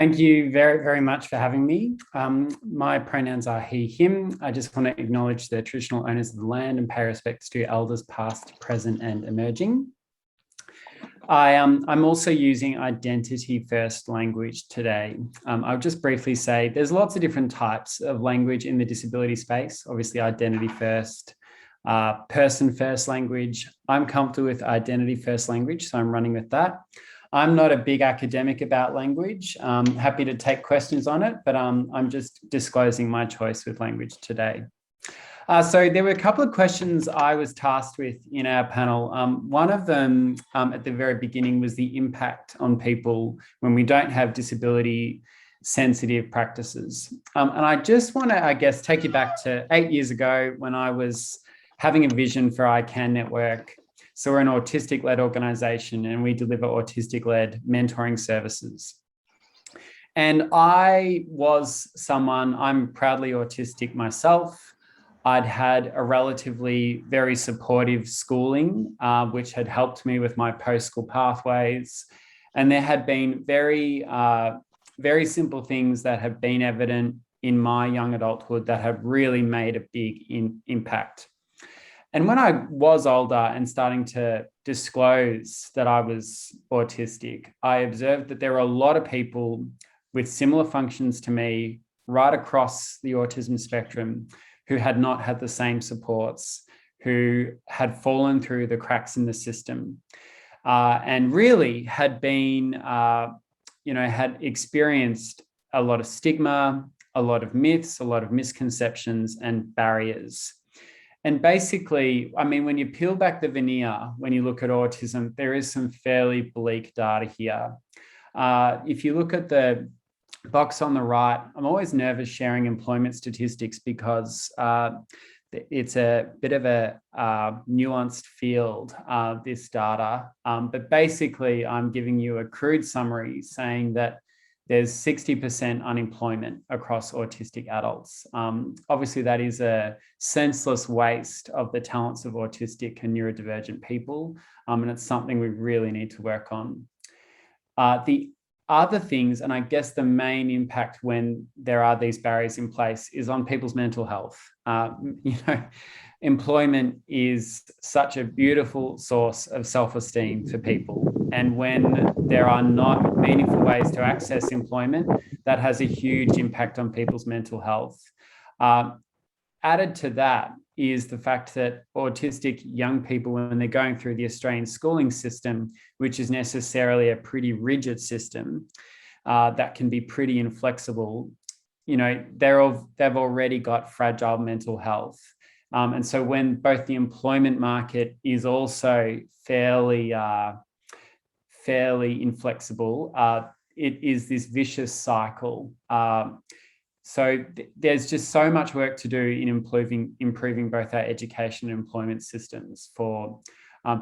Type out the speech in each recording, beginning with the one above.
Thank you very, very much for having me. My pronouns are he, him. I just want to acknowledge the traditional owners of the land and pay respects to elders past, present, and emerging. I'm also using identity first language today. I'll just briefly say there's lots of different types of language in the disability space. Obviously, identity first, person first language. I'm comfortable with identity first language, so I'm running with that. I'm not a big academic about language. Happy to take questions on it, but I'm just disclosing my choice with language today. So there were a couple of questions I was tasked with in our panel. One of them at the very beginning was the impact on people when we don't have disability sensitive practices. And I just want to, I guess, take you back to 8 years ago when I was having a vision for ICANN Network. So we're an autistic-led organisation and we deliver autistic-led mentoring services. And I was someone, I'm proudly autistic myself. I'd had a relatively very supportive schooling, which had helped me with my post-school pathways. And there had been very simple things that have been evident in my young adulthood that have really made a big impact. And when I was older and starting to disclose that I was autistic, I observed that there were a lot of people with similar functions to me right across the autism spectrum who had not had the same supports, who had fallen through the cracks in the system, and really had been, had experienced a lot of stigma, a lot of myths, a lot of misconceptions and barriers. And basically, I mean, when you peel back the veneer, when you look at autism, there is some fairly bleak data here. If you look at the box on the right, I'm always nervous sharing employment statistics because it's a bit of a nuanced field, this data. But basically, I'm giving you a crude summary saying that there's 60% unemployment across autistic adults. Obviously, that is a senseless waste of the talents of autistic and neurodivergent people, and it's something we really need to work on. The other things, and I guess the main impact when there are these barriers in place is on people's mental health. Employment is such a beautiful source of self-esteem for people. And when there are not meaningful ways to access employment, that has a huge impact on people's mental health. Added to that is the fact that autistic young people, when they're going through the Australian schooling system, which is necessarily a pretty rigid system that can be pretty inflexible, they've already got fragile mental health. And so when both the employment market is also fairly inflexible, it is this vicious cycle. So there's just so much work to do in improving both our education and employment systems for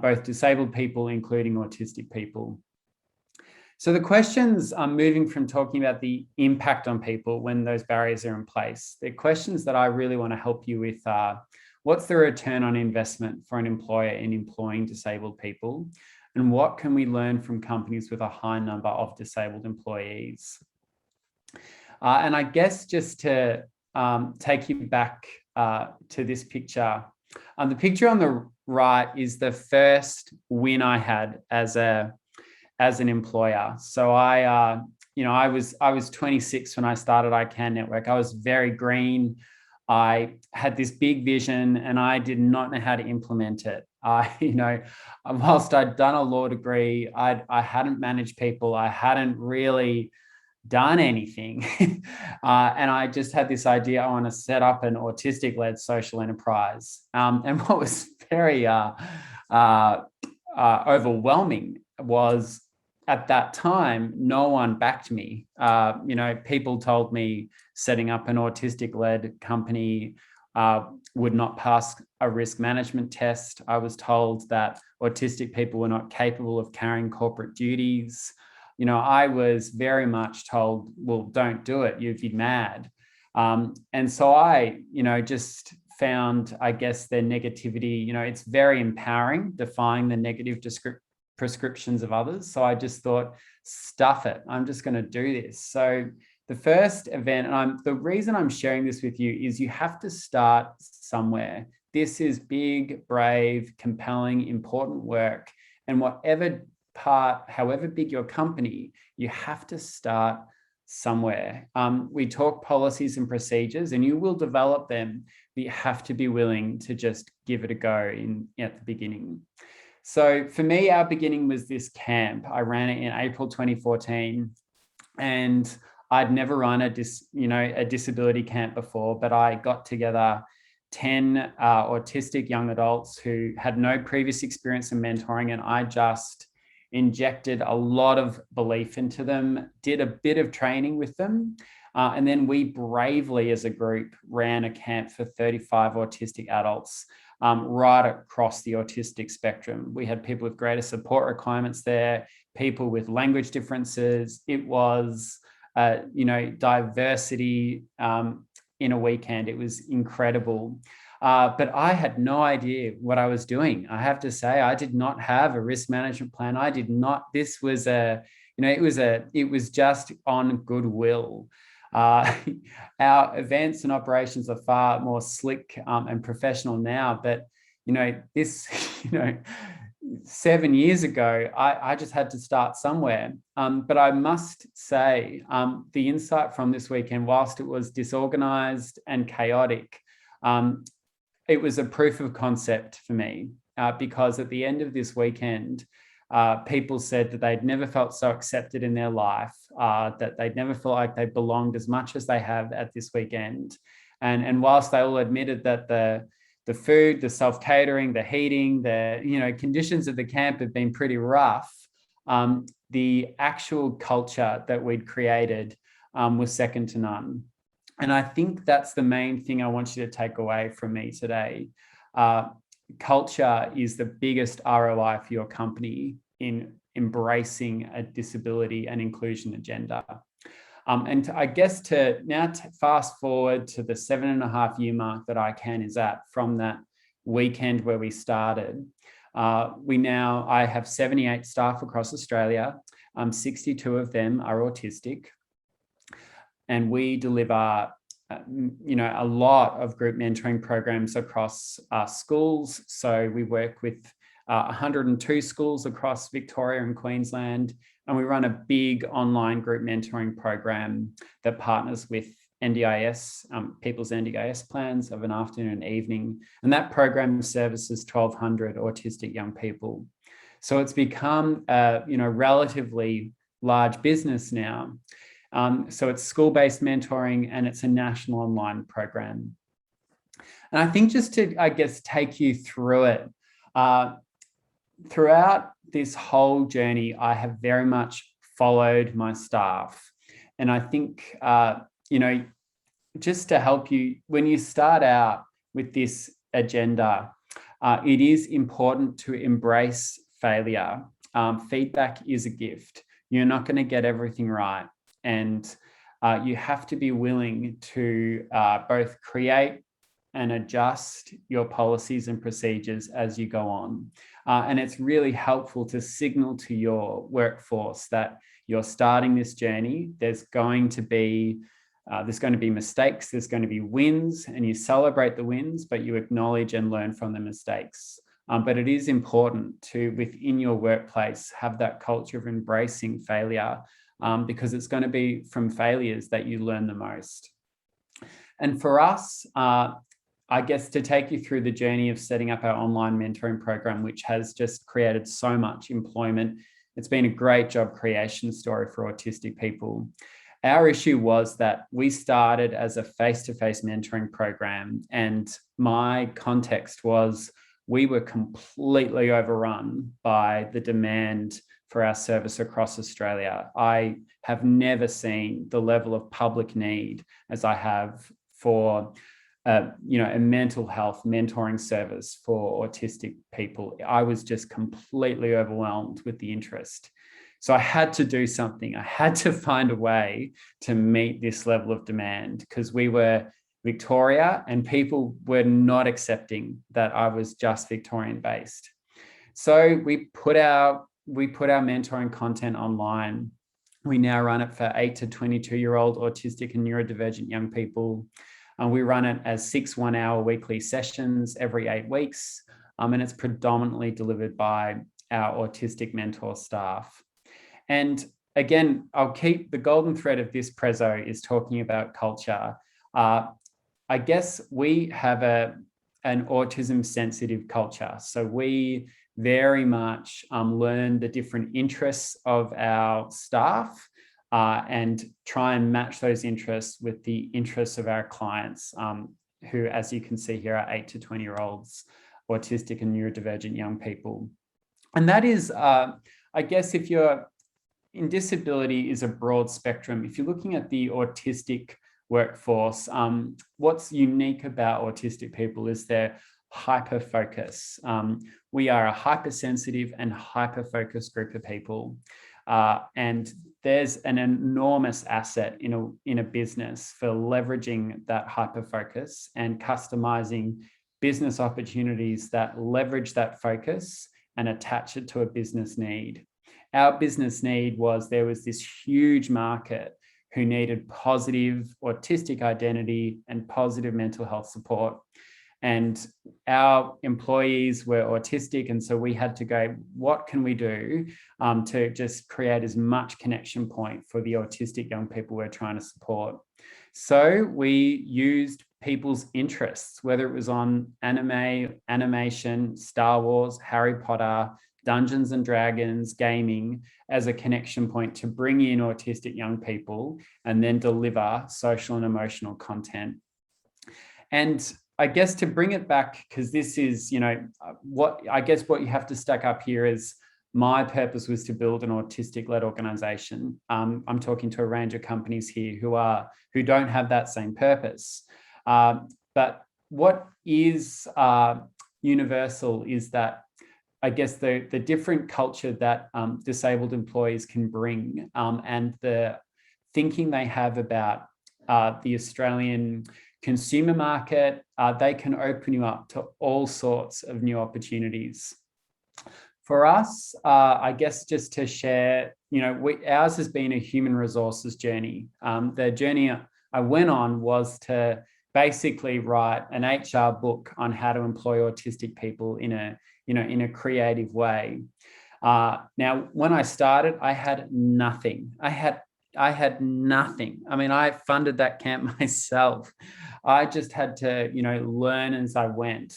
both disabled people, including autistic people. So the questions are moving from talking about the impact on people when those barriers are in place. The questions that I really want to help you with are, what's the return on investment for an employer in employing disabled people? And what can we learn from companies with a high number of disabled employees? And I guess just to take you back to this picture, the picture on the right is the first win I had as an employer. So I was 26 when I started ICANN Network. I was very green. I had this big vision and I did not know how to implement it. Whilst I'd done a law degree, I hadn't managed people. I hadn't really done anything. And I just had this idea, I want to set up an autistic-led social enterprise. And what was very overwhelming was at that time, no one backed me. People told me setting up an autistic-led company would not pass a risk management test. I was told that autistic people were not capable of carrying corporate duties. I was very much told, well, don't do it, you'd be mad. And so I, just found, I guess, their negativity, it's very empowering, defying the negative prescriptions of others. So I just thought, stuff it, I'm just going to do this. So the first event, and the reason I'm sharing this with you is you have to start somewhere. This is big, brave, compelling, important work. And whatever part, however big your company, you have to start somewhere. We talk policies and procedures, and you will develop them, but you have to be willing to just give it a go at the beginning. So for me, our beginning was this camp. I ran it in April 2014, and I'd never run a disability camp before, but I got together 10 autistic young adults who had no previous experience in mentoring, and I just injected a lot of belief into them, did a bit of training with them, and then we bravely as a group ran a camp for 35 autistic adults right across the autistic spectrum. We had people with greater support requirements there, people with language differences. It was diversity in a weekend. It was incredible. But I had no idea what I was doing. I have to say, I did not have a risk management plan. I did not. This was it was just on goodwill. Our events and operations are far more slick and professional now. But, 7 years ago, I just had to start somewhere. But I must say, the insight from this weekend, whilst it was disorganized and chaotic, it was a proof of concept for me because at the end of this weekend, people said that they'd never felt so accepted in their life, that they'd never felt like they belonged as much as they have at this weekend. And whilst they all admitted that the food, the self-catering, the heating, the conditions of the camp have been pretty rough, the actual culture that we'd created was second to none. And I think that's the main thing I want you to take away from me today. Culture is the biggest ROI for your company in embracing a disability and inclusion agenda. And I guess to fast forward to the 7.5 year mark that ICANN is at from that weekend where we started, I have 78 staff across Australia. 62 of them are autistic. And we deliver, a lot of group mentoring programs across schools. So we work with 102 schools across Victoria and Queensland, and we run a big online group mentoring program that partners with NDIS, people's NDIS plans of an afternoon and evening. And that program services 1,200 autistic young people. So it's become a relatively large business now. So it's school-based mentoring, and it's a national online program. And I think just to, take you through it, throughout this whole journey, I have very much followed my staff. And I think, just to help you, when you start out with this agenda, it is important to embrace failure. Feedback is a gift. You're not going to get everything right. And you have to be willing to both create and adjust your policies and procedures as you go on. And it's really helpful to signal to your workforce that you're starting this journey. There's going to be mistakes, there's going to be wins, and you celebrate the wins, but you acknowledge and learn from the mistakes. But it is important to, within your workplace, have that culture of embracing failure, because it's going to be from failures that you learn the most. And for us, to take you through the journey of setting up our online mentoring program, which has just created so much employment. It's been a great job creation story for autistic people. Our issue was that we started as a face-to-face mentoring program, and my context was we were completely overrun by the demand for our service across Australia. I have never seen the level of public need as I have for a mental health mentoring service for autistic people. I was just completely overwhelmed with the interest. So I had to do something. I had to find a way to meet this level of demand, because we were Victoria and people were not accepting that I was just Victorian based. So we put our we put our mentoring content online. We now run it for 8 to 22-year-old autistic and neurodivergent young people. We run it as 6 one-hour weekly sessions every 8 weeks, and it's predominantly delivered by our autistic mentor staff. And again, I'll keep the golden thread of this prezo is talking about culture. I guess we have an autism sensitive culture. So we very much learn the different interests of our staff and try and match those interests with the interests of our clients, who, as you can see here, are 8 to 20-year-olds, autistic and neurodivergent young people. And that is, I guess, if you're in disability is a broad spectrum. If you're looking at the autistic workforce, what's unique about autistic people is their hyper-focus. We are a hypersensitive and hyper-focused group of people. And there's an enormous asset in a business for leveraging that hyper-focus and customizing business opportunities that leverage that focus and attach it to a business need. Our business need was there was this huge market who needed positive autistic identity and positive mental health support. And our employees were autistic. And so we had to go, what can we do to just create as much connection point for the autistic young people we're trying to support? So we used people's interests, whether it was on anime, animation, Star Wars, Harry Potter, Dungeons and Dragons, gaming, as a connection point to bring in autistic young people and then deliver social and emotional content. And I guess to bring it back, because this is, what you have to stack up here is my purpose was to build an autistic-led organization. I'm talking to a range of companies here who don't have that same purpose. But what is universal is that I guess the different culture that disabled employees can bring and the thinking they have about the Australian consumer market, they can open you up to all sorts of new opportunities. For us, I guess just to share, ours has been a human resources journey. The journey I went on was to basically write an HR book on how to employ autistic people in a creative way. Now, when I started, I had nothing. I had nothing. I mean, I funded that camp myself. I just had to, learn as I went.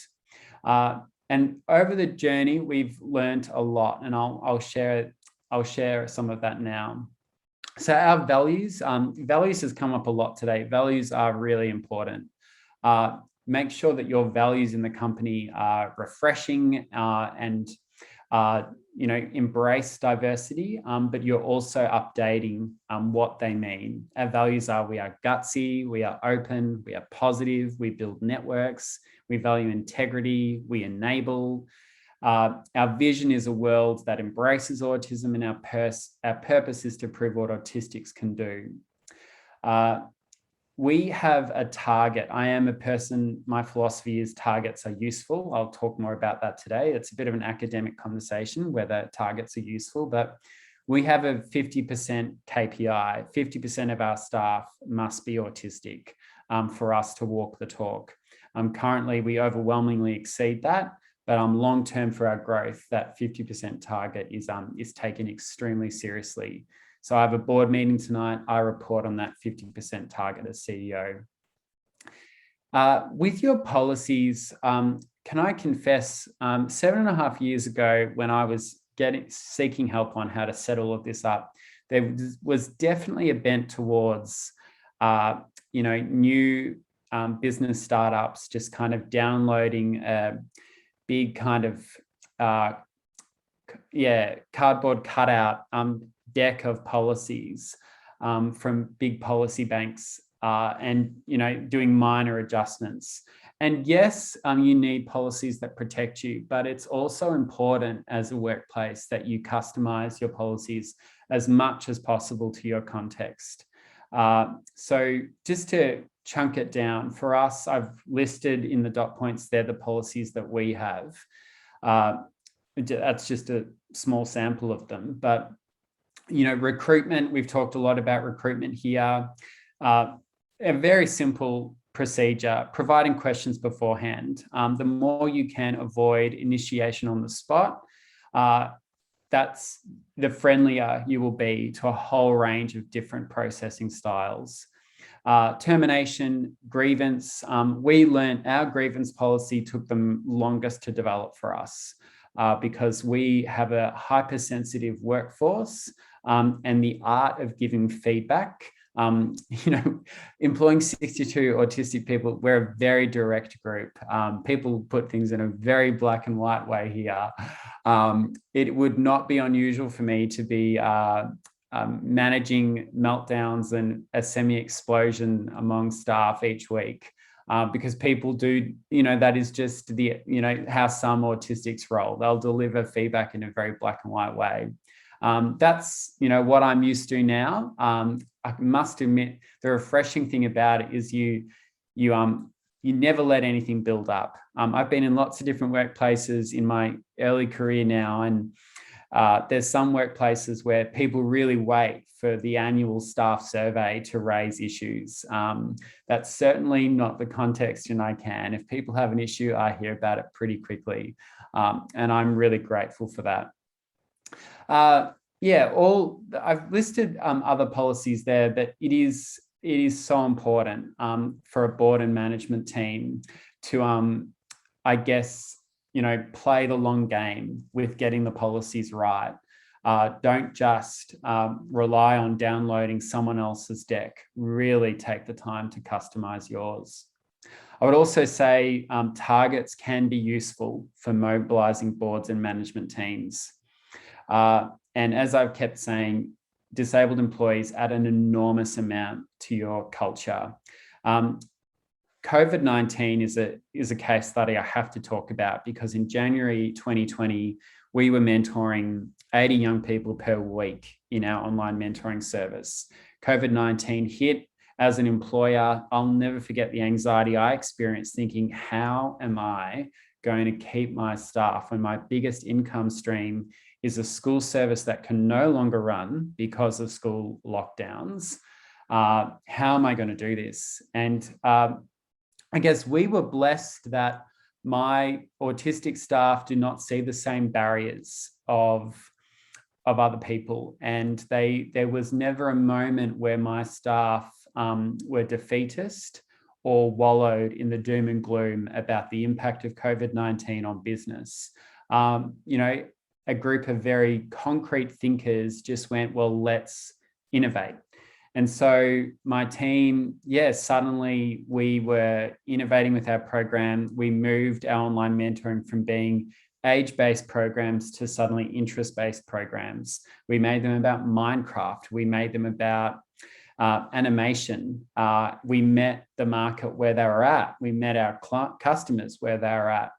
And over the journey, we've learned a lot, and I'll share some of that now. So our values has come up a lot today. Values are really important. Make sure that your values in the company are refreshing and embrace diversity, but you're also updating what they mean. Our values are: we are gutsy, we are open, we are positive, we build networks, we value integrity, we enable. Our vision is a world that embraces autism, and our purpose is to prove what autistics can do. We have a target. I am a person, my philosophy is targets are useful. I'll talk more about that today. It's a bit of an academic conversation whether targets are useful, but we have a 50% KPI. 50% of our staff must be autistic for us to walk the talk. Currently, we overwhelmingly exceed that, but long-term for our growth, that 50% target is taken extremely seriously. So I have a board meeting tonight. I report on that 50% target as CEO. With your policies, can I confess, 7.5 years ago, when I was seeking help on how to set all of this up, there was definitely a bent towards, new business startups just kind of downloading a big kind of, cardboard cutout deck of policies from big policy banks and doing minor adjustments. And yes, you need policies that protect you, but it's also important as a workplace that you customize your policies as much as possible to your context. So just to chunk it down, for us, I've listed in the dot points there the policies that we have. That's just a small sample of them. But, recruitment, we've talked a lot about recruitment here. A very simple procedure, providing questions beforehand. The more you can avoid initiation on the spot, that's the friendlier you will be to a whole range of different processing styles. Termination, grievance, we learned our grievance policy took the longest to develop for us because we have a hypersensitive workforce and the art of giving feedback. Employing 62 autistic people, we're a very direct group. People put things in a very black and white way here. It would not be unusual for me to be managing meltdowns and a semi-explosion among staff each week because people do, that is just how some autistics roll. They'll deliver feedback in a very black and white way. That's, what I'm used to now. I must admit, the refreshing thing about it is you never let anything build up. I've been in lots of different workplaces in my early career now, and there's some workplaces where people really wait for the annual staff survey to raise issues. That's certainly not the context in ICANN. If people have an issue, I hear about it pretty quickly, and I'm really grateful for that. I've listed other policies there, but it is so important for a board and management team to, play the long game with getting the policies right. Don't just rely on downloading someone else's deck. Really take the time to customize yours. I would also say targets can be useful for mobilizing boards and management teams. And as I've kept saying, disabled employees add an enormous amount to your culture. COVID-19 is a case study I have to talk about because in January 2020, we were mentoring 80 young people per week in our online mentoring service. COVID-19 hit. As an employer, I'll never forget the anxiety I experienced thinking, how am I going to keep my staff when my biggest income stream is a school service that can no longer run because of school lockdowns? How am I going to do this? And I guess we were blessed that my autistic staff do not see the same barriers of other people. And there was never a moment where my staff were defeatist or wallowed in the doom and gloom about the impact of COVID-19 on business. A group of very concrete thinkers just went, well, let's innovate. And so my team, suddenly we were innovating with our program. We moved our online mentoring from being age-based programs to suddenly interest-based programs. We made them about Minecraft. We made them about animation. We met the market where they were at. We met our customers where they were at.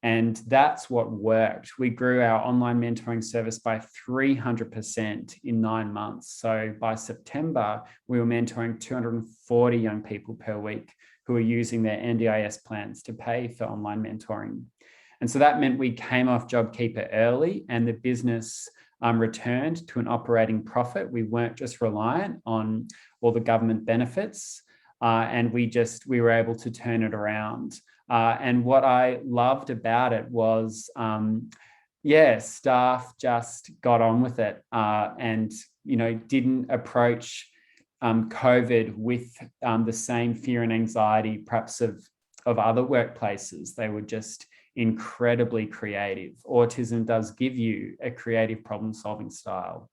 And that's what worked. We grew our online mentoring service by 300% in 9 months. So by September, we were mentoring 240 young people per week who were using their NDIS plans to pay for online mentoring. And so that meant we came off JobKeeper early and the business returned to an operating profit. We weren't just reliant on all the government benefits and we were able to turn it around. And what I loved about it was, staff just got on with it and, didn't approach COVID with the same fear and anxiety perhaps of other workplaces. They were just incredibly creative. Autism does give you a creative problem-solving style.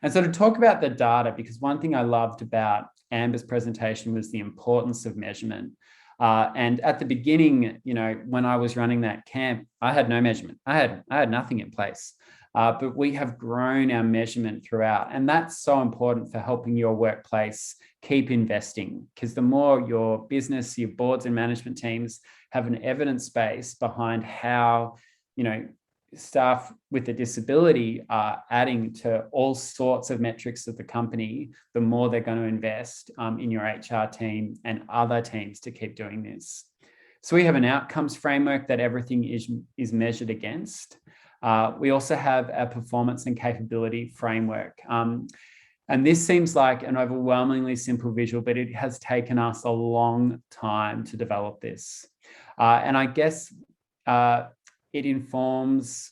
And so to talk about the data, because one thing I loved about Amber's presentation was the importance of measurement. And at the beginning, when I was running that camp, I had no measurement. I had nothing in place. But we have grown our measurement throughout. And that's so important for helping your workplace keep investing, because the more your business, your boards and management teams have an evidence base behind how, staff with a disability are adding to all sorts of metrics of the company, the more they're going to invest in your HR team and other teams to keep doing this. So we have an outcomes framework that everything is measured against. We also have a performance and capability framework. And this seems like an overwhelmingly simple visual, but it has taken us a long time to develop this. And I guess it informs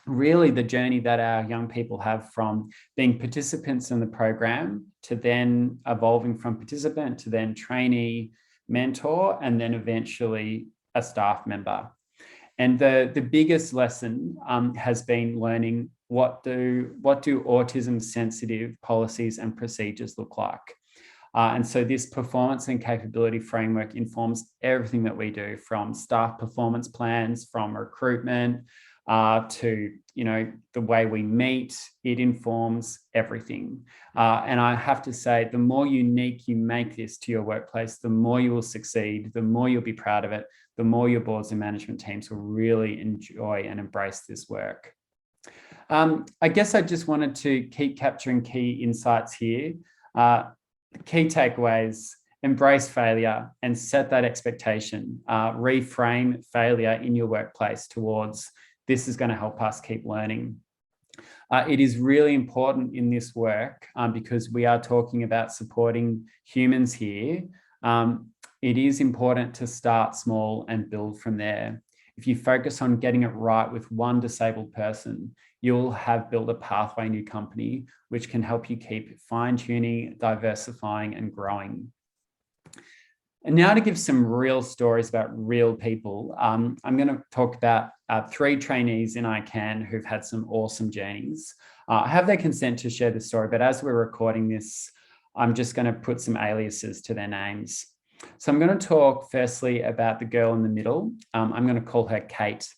really the journey that our young people have from being participants in the program to then evolving from participant to then trainee, mentor, and then eventually a staff member. And the biggest lesson has been learning what do autism sensitive policies and procedures look like. And so this performance and capability framework informs everything that we do, from staff performance plans, from recruitment, to the way we meet. It informs everything. And I have to say, the more unique you make this to your workplace, the more you will succeed, the more you'll be proud of it, the more your boards and management teams will really enjoy and embrace this work. I guess I just wanted to keep capturing key insights here. Key takeaways: embrace failure and set that expectation. Reframe failure in your workplace towards this is going to help us keep learning. It is really important in this work because we are talking about supporting humans here. It is important to start small and build from there. If you focus on getting it right with one disabled person, you'll have built a pathway in your company, which can help you keep fine-tuning, diversifying, and growing. And now to give some real stories about real people, I'm going to talk about 3 trainees in ICANN who've had some awesome journeys. I have their consent to share the story, but as we're recording this, I'm just going to put some aliases to their names. So I'm going to talk firstly about the girl in the middle. I'm going to call her Kate.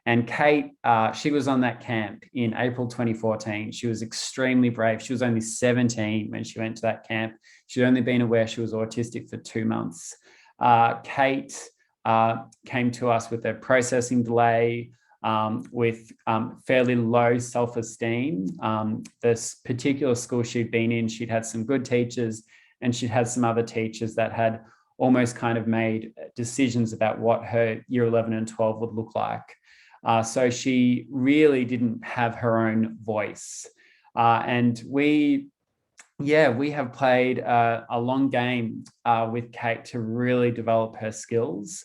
And Kate, she was on that camp in April 2014. She was extremely brave. She was only 17 when she went to that camp. She'd only been aware she was autistic for 2 months. Kate came to us with a processing delay, with fairly low self-esteem. This particular school she'd been in, she'd had some good teachers and she'd had some other teachers that had almost kind of made decisions about what her year 11 and 12 would look like. So she really didn't have her own voice. And we have played a long game with Kate to really develop her skills.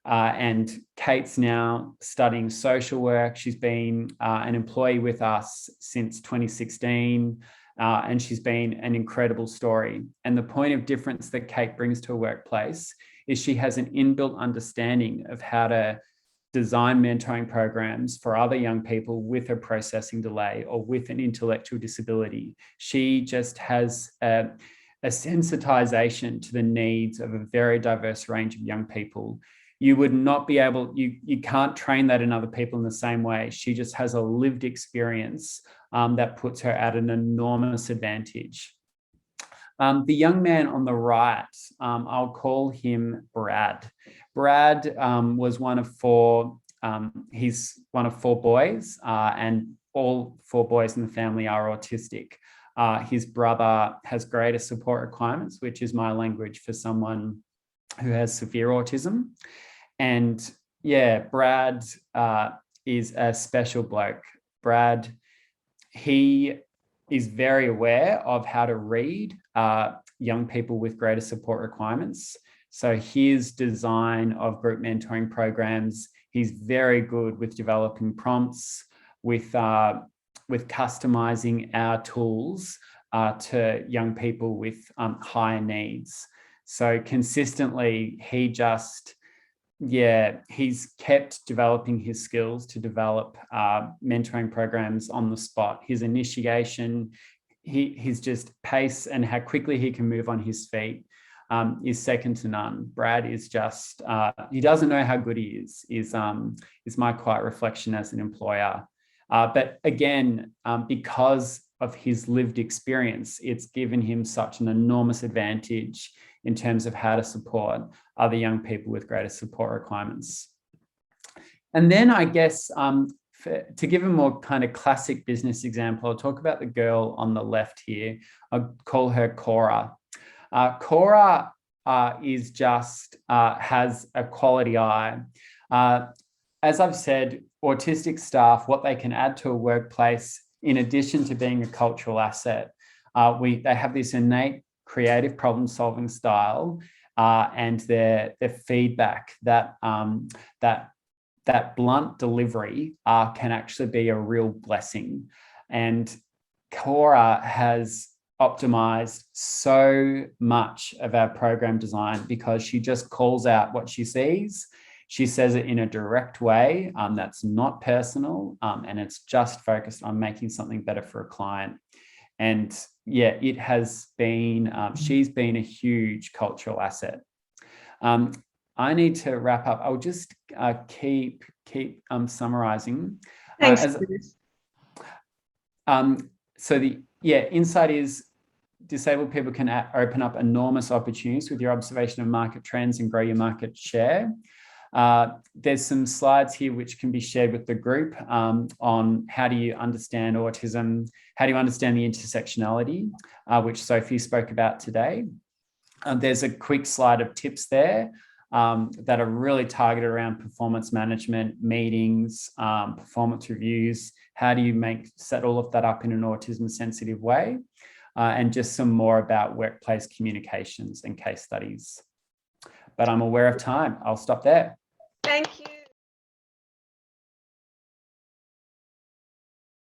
And Kate's now studying social work. She's been an employee with us since 2016. And she's been an incredible story. And the point of difference that Kate brings to her workplace is she has an inbuilt understanding of how to design mentoring programs for other young people with a processing delay or with an intellectual disability. She just has a sensitization to the needs of a very diverse range of young people. You would not be able, you can't train that in other people in the same way. She just has a lived experience that puts her at an enormous advantage. The young man on the right, I'll call him Brad. Brad was one of 4, he's one of 4 boys, and all 4 boys in the family are autistic. His brother has greater support requirements, which is my language for someone who has severe autism. And yeah, Brad is a special bloke. Brad, he is very aware of how to read young people with greater support requirements. So his design of group mentoring programs, he's very good with developing prompts, with customizing our tools to young people with higher needs. So consistently, he's kept developing his skills to develop mentoring programs on the spot. His initiation, his just pace and how quickly he can move on his feet is second to none. Brad is just, he doesn't know how good he is my quiet reflection as an employer. But again, because of his lived experience, it's given him such an enormous advantage in terms of how to support other young people with greater support requirements. And then I guess to give a more kind of classic business example, I'll talk about the girl on the left here. I'll call her Cora. Cora is just, has a quality eye. As I've said, autistic staff, what they can add to a workplace, in addition to being a cultural asset. They have this innate creative problem-solving style, and their feedback, that blunt delivery can actually be a real blessing. And Cora has optimized so much of our program design because she just calls out what she sees. She says it in a direct way that's not personal, and it's just focused on making something better for a client. And yeah, it has been, she's been a huge cultural asset. I need to wrap up. I'll just keep summarizing. Thanks. So the insight is disabled people can open up enormous opportunities with your observation of market trends and grow your market share. There's some slides here which can be shared with the group on how do you understand autism, how do you understand the intersectionality, which Sophie spoke about today. There's a quick slide of tips there that are really targeted around performance management, meetings, performance reviews. How do you set all of that up in an autism sensitive way? And just some more about workplace communications and case studies. But I'm aware of time. I'll stop there. Thank you.